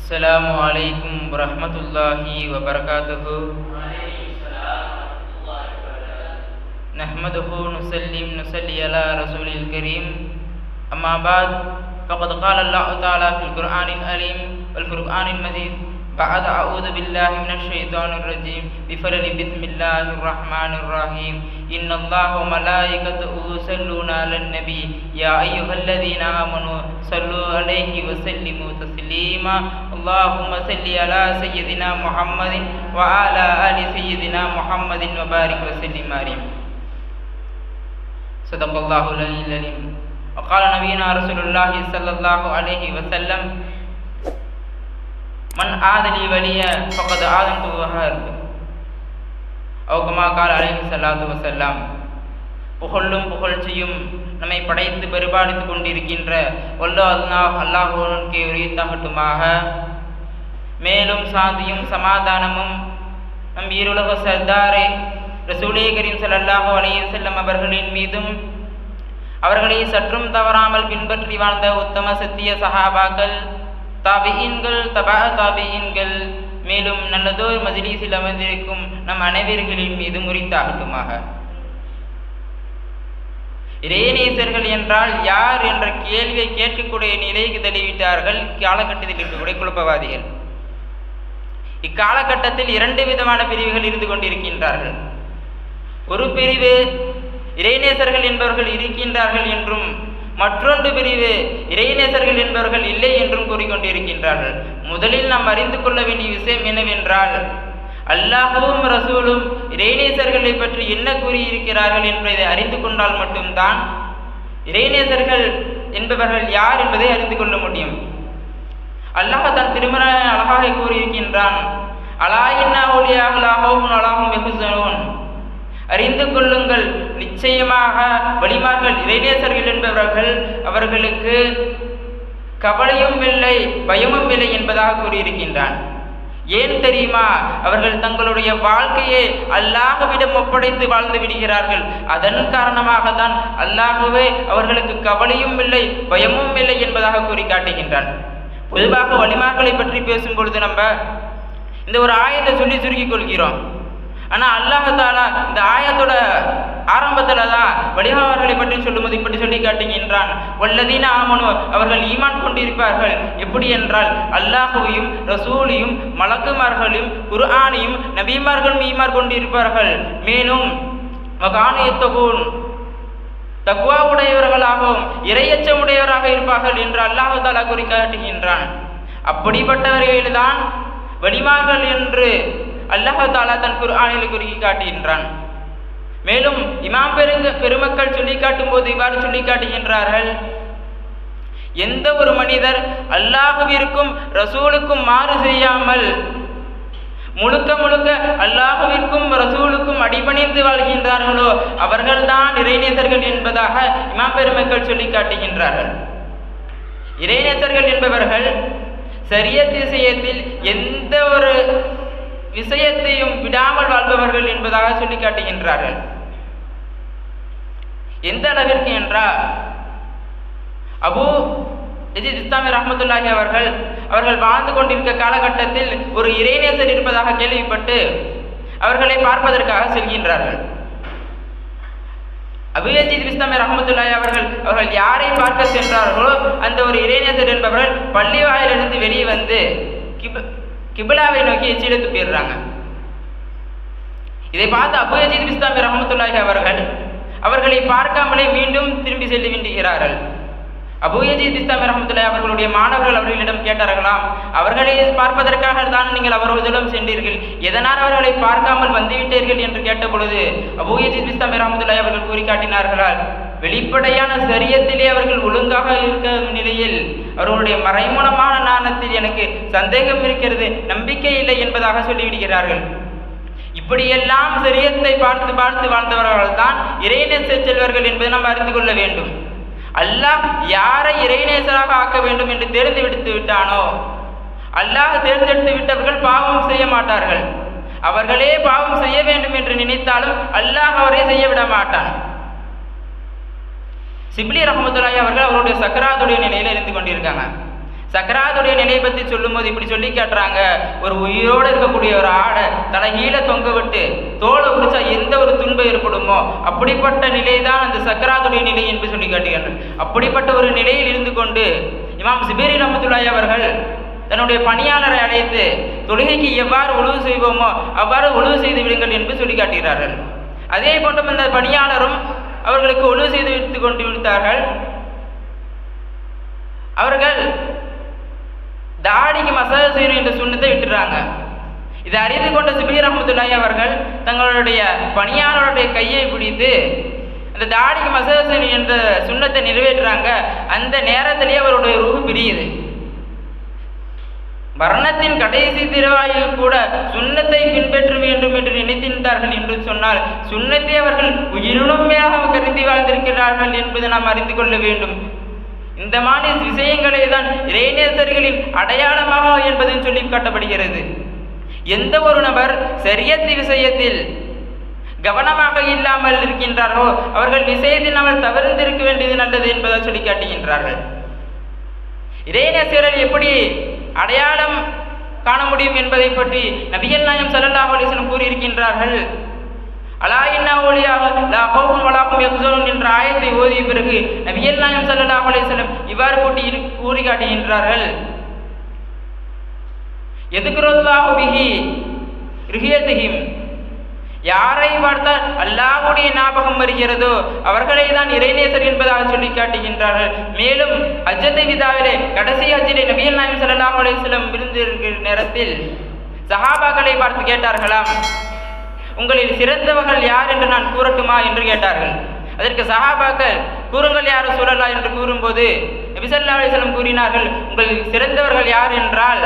السلام عليكم ورحمة الله وبركاته. نحمده نصلي على رسول الكريم. أما بعد فقد قال الله تعالى في القرآن العليم والفرقان المجيد بعد أعوذ بالله من الشيطان الرجيم بفضل بسم الله الرحمن الرحيم. إن الله وملائكته يصلون على النبي يا أيها الذين آمنوا صلوا عليه وسلموا تسليما. اللهم صل على سيدنا محمد وعلى آل سيدنا محمد وبارك وسلم عليه. صدق الله العلي العليم. وقال نبينا رسول الله صلى الله عليه وسلم من عاد لي وليا فقد آذنته بالحرب أو كما قال عليه الصلاة والسلام. புகழும் புகழ்ச்சியும் நம்மை படைத்து பரிபாலித்துக் கொண்டிருக்கின்ற அல்லாஹ்வுக்கே உரித்தாகட்டுமாக. மேலும் சாந்தியும் சமாதானமும் நம் ஈருலக சர்தாரே ரசூலே கரீம் ஸல்லல்லாஹு அலைஹி வஸல்லம் அவர்களின் மீதும் அவர்களை சற்றும் தவறாமல் பின்பற்றி வாழ்ந்த உத்தம சத்திய சஹாபாக்கள், தாபிஈன்கள், தபா தாபிஈன்கள், மேலும் நல்லதோர் மஜ்லிஸில் அமர்ந்திருக்கும் நம் அனைவர்களின் மீதும் உரித்தாகட்டுமாக. இறைநேசர்கள் என்றால் யார் என்ற கேள்வியை கேட்கக்கூடிய நிலைக்கு தள்ளிவிட்டார்கள் இக்காலகட்டத்தில் இருக்கக்கூடிய குழப்பவாதிகள். இக்காலகட்டத்தில் இரண்டு விதமான பிரிவுகள் இருந்து கொண்டிருக்கின்றார்கள். ஒரு பிரிவு இறைநேசர்கள் என்பவர்கள் இருக்கின்றார்கள் என்றும், மற்றொன்று பிரிவு இறைநேசர்கள் என்பவர்கள் இல்லை என்றும் கூறிக்கொண்டிருக்கின்றார்கள். முதலில் நாம் அறிந்து கொள்ள வேண்டிய விஷயம் என்னவென்றால், அல்லாஹ்வும் ரசூலும் இறைநேசர்களை பற்றி என்ன கூறியிருக்கிறார்கள் என்பதை அறிந்து கொண்டால் மட்டும்தான் இறைநேசர்கள் என்பவர்கள் யார் என்பதை அறிந்து கொள்ள முடியும். அல்லாஹ் தன் திருமறை அழகாக கூறியிருக்கின்றான், அலா இன்னா அவுலியா அல்லாஹும் அலாஹும் யஹ்ஸனூன், அறிந்து கொள்ளுங்கள், நிச்சயமாக வலிமார்கள் இறைநேசர்கள் என்பவர்கள் அவர்களுக்கு கவலையும் இல்லை பயமும் இல்லை என்பதாக கூறியிருக்கின்றான். ஏன் தெரியுமா? அவர்கள் தங்களுடைய வாழ்க்கையை அல்லாஹ்விடம் ஒப்படைத்து வாழ்ந்து விடுகிறார்கள். அதன் காரணமாக தான் அல்லாஹ்வே அவர்களுக்கு கவலையும் இல்லை பயமும் இல்லை என்பதாக கூறி காட்டுகின்றான். பொதுவாக வலிமார்களை பற்றி பேசும் பொழுது நம்ம இந்த ஒரு ஆயத்தை சொல்லி சுருக்கிக் கொள்கிறோம். ஆனால் அல்லாஹ் தஆலா இந்த ஆயத்தோட ஆரம்பத்தில் தான் வலிமார்களை பற்றி சொல்லும்போது இப்படி சொல்லி காட்டுகின்றான், வல்லதீன ஆமனு, அவர்கள் ஈமான் கொண்டிருப்பார்கள். எப்படி என்றால் அல்லாஹுவையும் ரசூலையும் மலக்குமார்களையும் குர்ஆனையும் நபிமார்களும் ஈமான் கொண்டிருப்பார்கள். மேலும் வகானியத்தகூன், தக்வா உடையவர்களாகவும் இறையச்சமுடையவராக இருப்பார்கள் என்று அல்லாஹ் தஆலா கூறி காட்டுகின்றான். அப்படிப்பட்டவர்கள்தான் வலிமார்கள் என்று அல்லாஹ் தஆலா தன் குர்ஆனில் கூறி காட்டுகின்றான். மேலும் இமாம் பெருமக்கள் சொல்லி காட்டும் போது இவ்வாறு சொல்லி காட்டுகின்றார்கள், எந்த ஒரு மனிதர் அல்லாஹ்விற்கும் ரசூலுக்கும் மாறு செய்யாமல் முழுக்க முழுக்க அல்லாஹ்விற்கும் ரசூலுக்கும் அடிபணிந்து வாழ்கின்றார்களோ அவர்கள்தான் இறைநேசர்கள் என்பதாக இமாம் பெருமக்கள் சொல்லி காட்டுகின்றார்கள். இறைநேசர்கள் என்பவர்கள் ஷரியத் விஷயத்தில் எந்த ஒரு விஷயத்தையும் விடாமல் வாழ்பவர்கள் என்பதாக சொல்லி காட்டுகின்றார்கள். எந்த அளவிற்கு என்றால், அபூ யஸீத் பிஸ்தாமி ரஹ்மத்துல்லாஹி அவர்கள் வாழ்ந்து கொண்டிருக்க காலகட்டத்தில் ஒரு இறைநேசர் இருப்பதாக கேள்விப்பட்டு அவர்களை பார்ப்பதற்காக செல்கின்றார்கள். அபூ யஸீத் பிஸ்தாமி ரஹ்மத்துல்லாஹி அவர்கள் யாரை பார்க்க சென்றார்களோ அந்த ஒரு இறைநேசர் என்பவர்கள் பள்ளி வாயிலிருந்து வெளியே வந்து கிபிலாவை நோக்கி எச்சிலை துப்பிடுறாங்க. இதை பார்த்து அபூ யஸீத் பிஸ்தாமி ரஹ்மத்துல்லாஹி அவர்களை பார்க்காமலே மீண்டும் திரும்பி செல்ல வேண்டுகிறார்கள். அபூ யஸீத் பிஸ்தாமி ரஹ்மத்துல்லாஹி அவர்களுடைய மாணவர்கள் அவர்களிடம் கேட்டார்களாம், அவர்களை பார்ப்பதற்காக தான் நீங்கள் அவர்களிடம் சென்றீர்கள், எதனால் அவர்களை பார்க்காமல் வந்துவிட்டீர்கள் என்று கேட்டபொழுது அபூ யஸீத் பிஸ்தாமி ரஹ்மத்துல்லாஹி அவர்கள் கூறி காட்டினார்களால், வெளிப்படையான ஷரியத்திலே அவர்கள் ஒழுங்காக இருக்கும் நிலையில் அவர்களுடைய மறைமுகமான ஞானத்தில் எனக்கு சந்தேகம் இருக்கிறது, நம்பிக்கை இல்லை என்பதாக சொல்லிவிடுகிறார்கள். இப்படியெல்லாம் ஷரியத்தை பார்த்து பார்த்து வாழ்ந்தவர்கள் தான் இறைநேச செல்வர்கள் என்பதை நாம் அறிந்து கொள்ள வேண்டும். அல்லாஹ் யாரை இறைநேசராக ஆக்க வேண்டும் என்று தேர்ந்தெடுத்து விட்டானோ, அல்லாஹ் தேர்ந்தெடுத்து விட்டவர்கள் பாவம் செய்ய மாட்டார்கள். அவர்களே பாவம் செய்ய வேண்டும் என்று நினைத்தாலும் அல்லாஹ் அவரை செய்ய விட மாட்டான். சிப்லி ரஹ்மத்துல்லாஹி அவர்கள் அவருடைய சக்கராத்துடைய நிலையில் இருந்து கொண்டிருக்காங்க. சக்கராத்துடைய நிலை பற்றி சொல்லும்போது இப்படி சொல்லி காட்டுறாங்க, ஒரு உயிரோடு இருக்கக்கூடிய ஒரு ஆடை தலைகீழ தொங்க விட்டு தோலை பிடிச்சா எந்த ஒரு துன்பம் ஏற்படுமோ அப்படிப்பட்ட நிலை தான் அந்த சக்கராத்துடைய நிலை என்று சொல்லி காட்டுகிறார்கள். அப்படிப்பட்ட ஒரு நிலையில் இருந்து கொண்டு இமாம் ஜுபைரி ரஹ்மத்துல்லாஹி அவர்கள் தன்னுடைய பணியாளரை அழைத்து தொழுகைக்கு எவ்வாறு ஒழுவு செய்வோமோ அவ்வாறு ஒழுவு செய்து விடுங்கள் என்று சொல்லி காட்டுகிறார்கள். அதே போன்று அந்த பணியாளரும் அவர்களுக்கு ஒழுவு செய்து விட்டு கொண்டு விடுத்தார்கள். அவர்கள் தாடிக்கு மசாஜ் செய்யணும் என்ற சுண்ணத்தை விட்டுறாங்க. இதை அறிந்து கொண்ட ஜுபைர் ரஹ்மத்துல்லாஹி அவர்கள் தங்களுடைய பணியாளருடைய கையை பிடித்து அந்த தாடிக்கு மசாஜ் செய்யணும் என்ற சுண்ணத்தை நிறைவேற்றுறாங்க. அந்த நேரத்திலேயே அவருடைய ரூஹ் பிரியுது. மரணத்தின் கடைசி திருவாயில் கூட சுண்ணத்தை பின்பற்ற வேண்டும் என்று நினைத்திருந்தார்கள் என்று சொன்னால் சுண்ணத்தை அவர்கள் உயிருணுமையாக கருதி வாழ்ந்திருக்கிறார்கள் என்பதை நாம் அறிந்து கொள்ள வேண்டும். இந்த மாதிரி விஷயங்களே தான் இறைநேசர்களின் அடையாளமாக என்பதும் சொல்லி காட்டப்படுகிறது. எந்த ஒரு நபர் ஷரியத் விஷயத்தில் கவனமாக இல்லாமல் இருக்கின்றார்களோ அவர்கள் விஷயத்தில் நாம் தவிர்த்திருக்க வேண்டியது நல்லது என்பதை சொல்லி காட்டுகின்றார்கள். இறைநேசர்கள் எப்படி அடையாளம் காண முடியும் என்பதை பற்றி நபிகள் நாயகம் ஸல்லல்லாஹு அலைஹி வஸல்லம் கூறியிருக்கின்றார்கள். அலா இன்னா அவுலியா லா கௌஃபுன் வலா ஹும் யஹ்ஸனூன் என்ற ஆயத்தை ஓதிய பிறகு நபிகள் நாயகம் ஸல்லல்லாஹு அலைஹி வஸல்லம் இவ்வாறு கூறி காட்டுகின்றார்கள், யذ்குருல்லாஹு பிஹி ருஹியதிஹிம், யாரை பார்த்தால் அல்லாஹ்வுடைய ஞாபகம் வருகிறதோ அவர்களை தான் இறைநேசர் என்பதாக சொல்லி காட்டுகின்றார்கள். மேலும் ஹஜ்ஜத் விதாவிலே கடைசி ஹஜ்ஜிலே நபிகள் நாயகம் ஸல்லல்லாஹு அலைஹி வஸல்லம் இருந்திருக்கிற நேரத்தில் சஹாபாக்களை பார்த்து கேட்டார்களாம், உங்களில் சிறந்தவர்கள் யார் என்று நான் கூறட்டுமா என்று கேட்டார்கள். அதற்கு சஹாபாக்கள் கூறுங்கள் யார் ரசூலல்லாஹ் என்று கூறும்போது நபி ஸல்லல்லாஹு அலைஹி வஸல்லம் கூறினார்கள், உங்களில் சிறந்தவர்கள் யார் என்றால்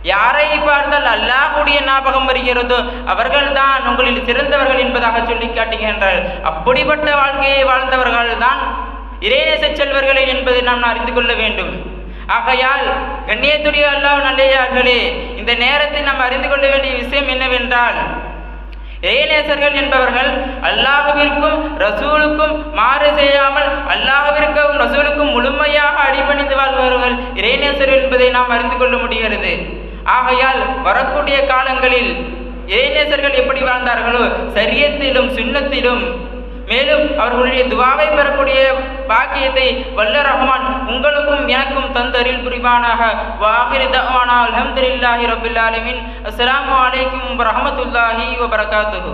யாரை பார்த்தால் அல்லாஹ்வுடைய ஞாபகம் வருகிறதோ அவர்கள்தான் உங்களில் சிறந்தவர்கள் என்பதாக சொல்லி காட்டுகின்றார்கள். அப்படிப்பட்ட வாழ்க்கையை வாழ்ந்தவர்கள் தான் இறைநேச செல்வர்களே என்பதை நாம் அறிந்து கொள்ள வேண்டும். ஆகையால் கண்ணியத்துடைய அல்லாஹ் நல்லையார்களே, இந்த நேரத்தில் நாம் அறிந்து கொள்ள வேண்டிய விஷயம் என்னவென்றால் இறைநேசர்கள் என்பவர்கள் அல்லாஹ்விற்கும் ரசூலுக்கும் மாறு செய்யாமல் அல்லாஹ்விற்கும் ரசூலுக்கும் முழுமையாக அடிபணிந்து வாழ்பவர்கள் இறைநேசர்கள் என்பதை நாம் அறிந்து கொள்ள முடிகிறது. ஆகையால் வரக்கூடிய காலங்களில் இறைநேசர்கள் எப்படி வாழ்ந்தார்களோ ஷரியத்திலும் சுன்னத்திலும் மேலும் அவர்களுடைய துவாவை பெறக்கூடிய பாக்கியத்தை வல்ல ரஹ்மான் உங்களுக்கும் எனக்கும் தந்தரில் புரிவானாக. வாஹிரு தஅவானா அல்ஹம்துலில்லாஹி ரப்பில் ஆலமீன். அஸ்ஸலாமு அலைக்கும் வரஹ்மத்துல்லாஹி வபரகாத்துஹு.